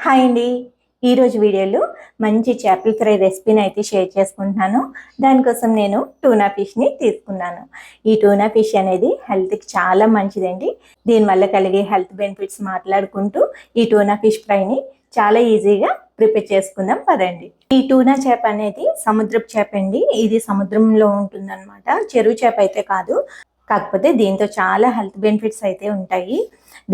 Hi అండి. ఈరోజు వీడియోలో మంచి చేపల ఫ్రై రెసిపీని అయితే షేర్ చేసుకుంటున్నాను. దానికోసం నేను టూనా ఫిష్ని తీసుకున్నాను. ఈ టూనా ఫిష్ అనేది హెల్త్కి చాలా మంచిదండి. దీనివల్ల కలిగే హెల్త్ బెనిఫిట్స్ మాట్లాడుకుంటూ ఈ టూనా ఫిష్ ఫ్రైని చాలా ఈజీగా ప్రిపేర్ చేసుకుందాం పదండి. ఈ టూనా చేప అనేది సముద్రపు చేప అండి. ఇది సముద్రంలో ఉంటుందన్నమాట. చెరువు చేప అయితే కాదు. కాకపోతే దీంతో చాలా హెల్త్ బెనిఫిట్స్ అయితే ఉంటాయి.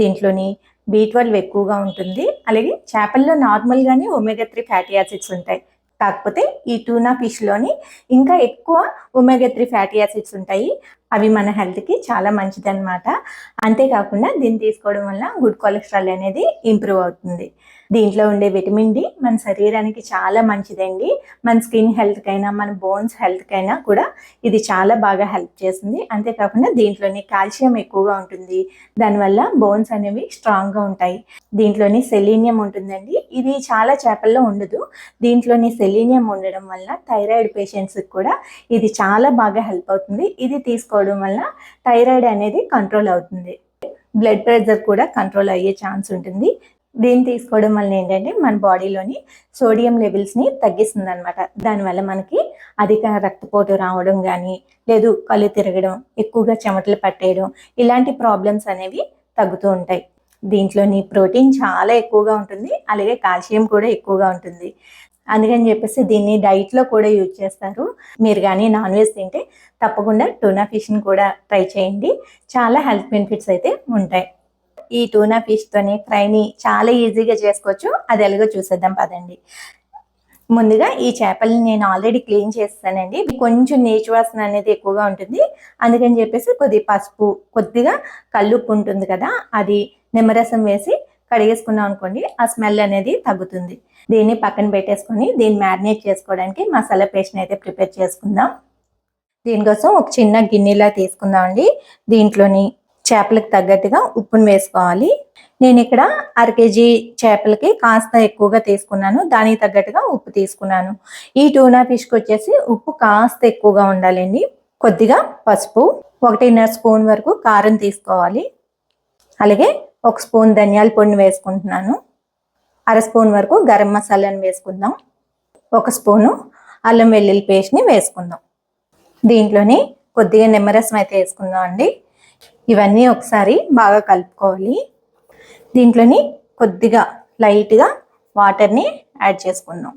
దీంట్లోని B12 ఎక్కువగా ఉంటుంది. అలాగే చేపల్లో నార్మల్గానే ఒమేగా 3 ఫ్యాటీ యాసిడ్స్ ఉంటాయి. కాకపోతే ఈ టూనా ఫిష్లోని ఇంకా ఎక్కువ ఒమేగా 3 ఫ్యాటీ యాసిడ్స్ ఉంటాయి. అవి మన హెల్త్కి చాలా మంచిది అనమాట. అంతేకాకుండా దీన్ని తీసుకోవడం వల్ల గుడ్ కొలెస్ట్రాల్ అనేది ఇంప్రూవ్ అవుతుంది. దీంట్లో ఉండే విటమిన్ డి మన శరీరానికి చాలా మంచిదండి. మన స్కిన్ హెల్త్కైనా మన బోన్స్ హెల్త్కైనా కూడా ఇది చాలా బాగా హెల్ప్ చేస్తుంది. అంతేకాకుండా దీంట్లోని కాల్షియం ఎక్కువగా ఉంటుంది. దానివల్ల బోన్స్ అనేవి స్ట్రాంగ్గా ఉంటాయి. దీంట్లోని సెలీనియం ఉంటుందండి. ఇది చాలా చేపల్లో ఉండదు. దీంట్లోని సెలీనియం ఉండడం వల్ల థైరాయిడ్ పేషెంట్స్కి కూడా ఇది చాలా బాగా హెల్ప్ అవుతుంది. ఇది తీసుకోవడం వల్ల థైరాయిడ్ అనేది కంట్రోల్ అవుతుంది. బ్లడ్ ప్రెషర్ కూడా కంట్రోల్ అయ్యే ఛాన్స్ ఉంటుంది. దీన్ని తీసుకోవడం వల్ల ఏంటంటే మన బాడీలోని సోడియం లెవెల్స్ని తగ్గిస్తుంది అనమాట. దానివల్ల మనకి అధిక రక్తపోటు రావడం కానీ లేదు కళ్ళు తిరగడం, ఎక్కువగా చెమటలు పట్టేయడం ఇలాంటి ప్రాబ్లమ్స్ అనేవి తగ్గుతూ ఉంటాయి. దీంట్లోని ప్రోటీన్ చాలా ఎక్కువగా ఉంటుంది. అలాగే కాల్షియం కూడా ఎక్కువగా ఉంటుంది. అందుకని చెప్పేసి దీన్ని డైట్లో కూడా యూజ్ చేస్తారు. మీరు కానీ నాన్ వెజ్ తింటే తప్పకుండా టూనా ఫిష్ని కూడా ట్రై చేయండి. చాలా హెల్త్ బెనిఫిట్స్ అయితే ఉంటాయి. ఈ టూనా ఫిష్తోని ఫ్రైని చాలా ఈజీగా చేసుకోవచ్చు. అది ఎలాగో చూసేద్దాం పదండి. ముందుగా ఈ చేపల్ని నేను ఆల్రెడీ క్లీన్ చేస్తానండి. కొంచెం నీచు వాసన అనేది ఎక్కువగా ఉంటుంది. అందుకని చెప్పేసి కొద్దిగా పసుపు, కొద్దిగా కల్లుప్పు ఉంటుంది కదా, అది నిమ్మరసం వేసి కడిగేసుకున్నాం అనుకోండి, ఆ స్మెల్ అనేది తగ్గుతుంది. దీన్ని పక్కన పెట్టేసుకొని దీన్ని మ్యారినేట్ చేసుకోవడానికి మసాలా పేస్ట్ని అయితే ప్రిపేర్ చేసుకుందాం. దీనికోసం ఒక చిన్న గిన్నెలా తీసుకుందాం అండి. దీంట్లోని చేపలకు తగ్గట్టుగా ఉప్పును వేసుకోవాలి. నేను ఇక్కడ 1/2 kg చేపలకి కాస్త ఎక్కువగా తీసుకున్నాను. దానికి తగ్గట్టుగా ఉప్పు తీసుకున్నాను. ఈ టూనా ఫిష్కి వచ్చేసి ఉప్పు కాస్త ఎక్కువగా ఉండాలండి. కొద్దిగా పసుపు, 1.5 స్పూన్ వరకు కారం తీసుకోవాలి. అలాగే 1 స్పూన్ ధనియాల పొడిని వేసుకుంటున్నాను. 1/2 స్పూన్ వరకు గరం మసాలాను వేసుకుందాం. 1 స్పూను అల్లం వెల్లుల్లి పేస్ట్ని వేసుకుందాం. దీంట్లోని కొద్దిగా నిమ్మరసం అయితే వేసుకుందాం అండి. ఇవన్నీ ఒకసారి బాగా కలుపుకోవాలి. దీంట్లోని కొద్దిగా లైట్గా వాటర్ని యాడ్ చేసుకుందాం.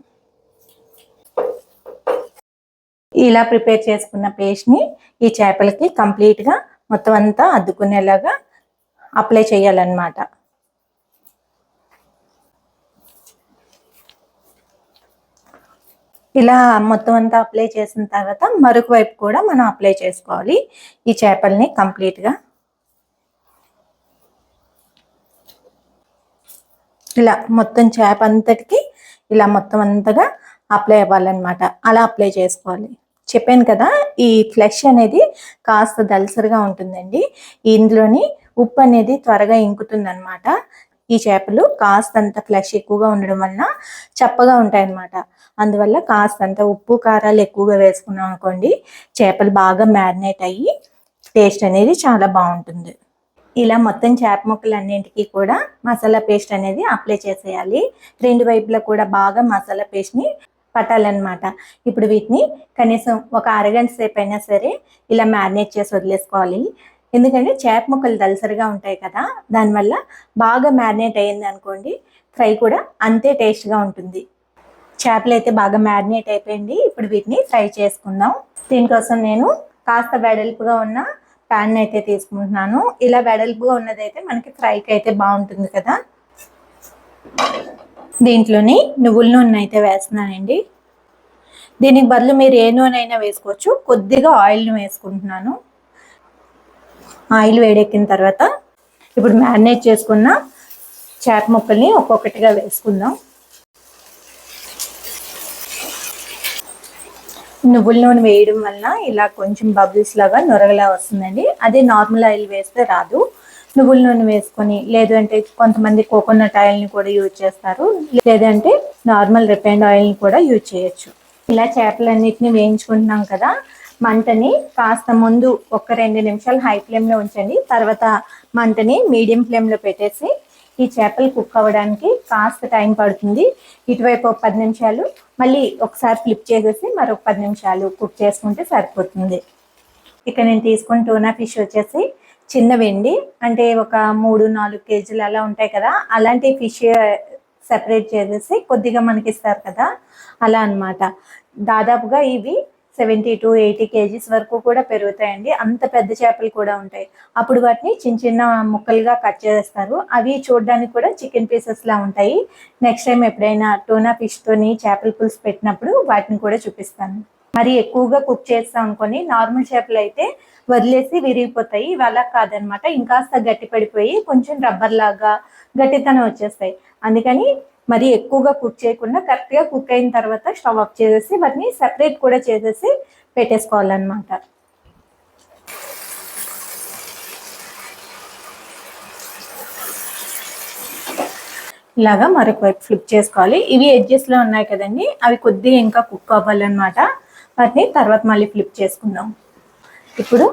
ఇలా ప్రిపేర్ చేసుకున్న పేస్ట్ని ఈ చేపలకి కంప్లీట్గా మొత్తం అంతా అద్దుకునేలాగా అప్లై చేయాలన్నమాట. ఇలా మొత్తం అంతా అప్లై చేసిన తర్వాత మరొక వైపు కూడా మనం అప్లై చేసుకోవాలి ఈ చేపల్ని కంప్లీట్గా. ఇలా మొత్తం చేప అంతటికి ఇలా మొత్తం అంతగా అప్లై అవ్వాలన్నమాట. అలా అప్లై చేసుకోవాలి. చెప్పాను కదా, ఈ ఫ్లెష్ అనేది కాస్త దల్సరిగా ఉంటుందండి. ఇందులోని ఉప్పు అనేది త్వరగా ఇంకుతుంది అనమాట. ఈ చేపలు కాస్తంత ఫ్లెష్ ఎక్కువగా ఉండడం వలన చప్పగా ఉంటాయన్నమాట. అందువల్ల కాస్తంత ఉప్పు కారాలు ఎక్కువగా వేసుకున్నాం అనుకోండి, చేపలు బాగా మ్యారినేట్ అయ్యి టేస్ట్ అనేది చాలా బాగుంటుంది. ఇలా మొత్తం చేప ముక్కలన్నింటికి కూడా మసాలా పేస్ట్ అనేది అప్లై చేసేయాలి. 2 వైపులా కూడా బాగా మసాలా పేస్ట్ని పట్టాలన్నమాట. ఇప్పుడు వీటిని కనీసం ఒక అరగంట సేపు అయినా సరే ఇలా మ్యారినేట్ చేసి వదిలేసుకోవాలి. ఎందుకంటే చేప ముక్కలు దలసరిగా ఉంటాయి కదా, దానివల్ల బాగా మ్యారినేట్ అయ్యింది అనుకోండి, ఫ్రై కూడా అంతే టేస్ట్గా ఉంటుంది. చేపలు అయితే బాగా మ్యారినేట్ అయిపోయింది. ఇప్పుడు వీటిని ఫ్రై చేసుకుందాం. దీనికోసం నేను కాస్త వెడల్పుగా ఉన్న ప్యాన్ అయితే తీసుకుంటున్నాను. ఇలా వెడల్పుగా ఉన్నదైతే మనకి ఫ్రైకి అయితే బాగుంటుంది కదా. దీంట్లోని నువ్వుల నూనె అయితే వేస్తున్నానండి. దీనికి బదులు మీరు ఏ నూనె అయినా వేసుకోవచ్చు. కొద్దిగా ఆయిల్ని వేసుకుంటున్నాను. ఆయిల్ వేడెక్కిన తర్వాత ఇప్పుడు మ్యారినేట్ చేసుకున్న చేప ముక్కల్ని ఒక్కొక్కటిగా వేసుకుందాం. నువ్వుల నూనె వేయడం వల్ల ఇలా కొంచెం బబుల్స్ లాగా నొరగలా వస్తుందండి. అదే నార్మల్ ఆయిల్ వేస్తే రాదు. నువ్వుల నూనె వేసుకొని, లేదంటే కొంతమంది కోకోనట్ ఆయిల్ని కూడా యూజ్ చేస్తారు, లేదంటే నార్మల్ రిఫైండ్ ఆయిల్ని కూడా యూజ్ చేయొచ్చు. ఇలా చేపలన్నిటిని వేయించుకుంటున్నాం కదా, మంటని కాస్త ముందు ఒక 2 నిమిషాలు హై ఫ్లేమ్లో ఉంచండి. తర్వాత మంటని మీడియం ఫ్లేమ్లో పెట్టేసి ఈ చేపలు కుక్ అవ్వడానికి కాస్త టైం పడుతుంది. ఇటువైపు ఒక 10 నిమిషాలు, మళ్ళీ ఒకసారి ఫ్లిప్ చేసేసి మరొక 10 నిమిషాలు కుక్ చేసుకుంటే సరిపోతుంది. ఇక్కడ నేను తీసుకున్న టూనా ఫిష్ వచ్చేసి చిన్నవండి, అంటే ఒక 3-4 కేజీలు అలా ఉంటాయి కదా, అలాంటి ఫిష్ సెపరేట్ చేసేసి కొద్దిగా మనకి ఇస్తారు కదా, అలా అన్నమాట. దాదాపుగా ఇవి 70 to 80 కేజీస్ వరకు కూడా పెరుగుతాయండి. అంత పెద్ద చేపలు కూడా ఉంటాయి. అప్పుడు వాటిని చిన్న చిన్న ముక్కలుగా కట్ చేస్తారు. అవి చూడడానికి కూడా చికెన్ పీసెస్ లా ఉంటాయి. నెక్స్ట్ టైం ఎప్పుడైనా టూనా ఫిష్తోని చేపల పులుసు పెట్టినప్పుడు వాటిని కూడా చూపిస్తాను. మరి ఎక్కువగా కుక్ చేస్తాం అనుకోని, నార్మల్ చేపలు అయితే వదిలేసి విరిగిపోతాయి. ఇవి అలా కాదనమాట, ఇంకాస్త గట్టి పడిపోయి కొంచెం రబ్బర్ లాగా గట్టితనం వచ్చేస్తాయి. అందుకని మరి ఎక్కువగా కుక్ చేయకుండా కరెక్ట్గా కుక్ అయిన తర్వాత స్టవ్ ఆఫ్ చేసేసి వాటిని సెపరేట్ కూడా చేసేసి పెట్టేసుకోవాలన్నమాట. ఇలాగా మరొక వైపు ఫ్లిప్ చేసుకోవాలి. ఇవి ఎడ్జెస్లో ఉన్నాయి కదండి, అవి కొద్దిగా ఇంకా కుక్ అవ్వాలన్నమాట. వాటిని తర్వాత మళ్ళీ ఫ్లిప్ చేసుకుందాం. ఇప్పుడు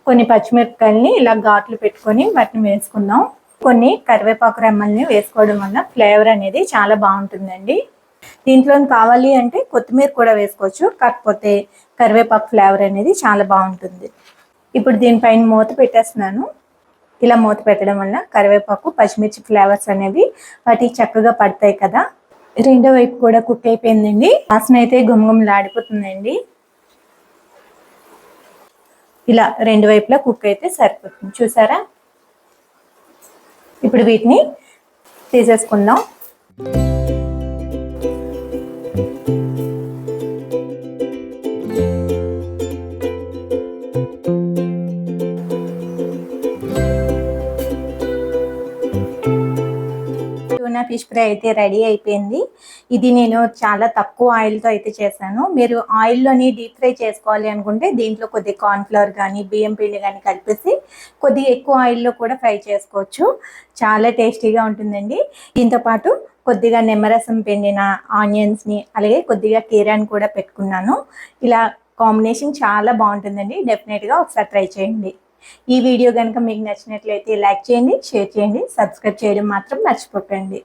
కొన్ని పచ్చిమిరపకాయలని ఇలా ఘాట్లు పెట్టుకొని వాటిని వేసుకుందాం. కొన్ని కరివేపాకు రెమ్మల్ని వేసుకోవడం వల్ల ఫ్లేవర్ అనేది చాలా బాగుంటుందండి. దీంట్లో కావాలి అంటే కొత్తిమీర కూడా వేసుకోవచ్చు, కాకపోతే కరివేపాకు ఫ్లేవర్ అనేది చాలా బాగుంటుంది. ఇప్పుడు దీనిపైన మూత పెట్టేస్తున్నాను. ఇలా మూత పెట్టడం వల్ల కరివేపాకు పచ్చిమిర్చి ఫ్లేవర్స్ అనేవి వాటికి చక్కగా పడతాయి కదా. రెండో వైపు కూడా కుక్ అయిపోయిందండి. వాసన అయితే గుమగుమలాడిపోతుందండి. ఇలా రెండు వైపులా కుక్ అయితే సరిపోతుంది, చూసారా. ఇప్పుడు వీటిని తీసేసుకుందాం. టూనా ఫిష్ ఫ్రై అయితే రెడీ అయిపోయింది. ఇది నేను చాలా తక్కువ ఆయిల్తో అయితే చేశాను. మీరు ఆయిల్లోని డీప్ ఫ్రై చేసుకోవాలి అనుకుంటే దీంట్లో కొద్దిగా కార్న్ఫ్లవర్ కానీ బియ్యం పిండి కానీ కలిపేసి కొద్దిగా ఎక్కువ ఆయిల్లో కూడా ఫ్రై చేసుకోవచ్చు. చాలా టేస్టీగా ఉంటుందండి. దీంతోపాటు కొద్దిగా నిమ్మరసం పిండిన ఆనియన్స్ని, అలాగే కొద్దిగా కీరాని కూడా పెట్టుకున్నాను. ఇలా కాంబినేషన్ చాలా బాగుంటుందండి. డెఫినెట్గా ఒకసారి ట్రై చేయండి. ఈ వీడియో కనుక మీకు నచ్చినట్లయితే లైక్ చేయండి, షేర్ చేయండి, సబ్స్క్రైబ్ చేయడం మాత్రం మర్చిపోకండి.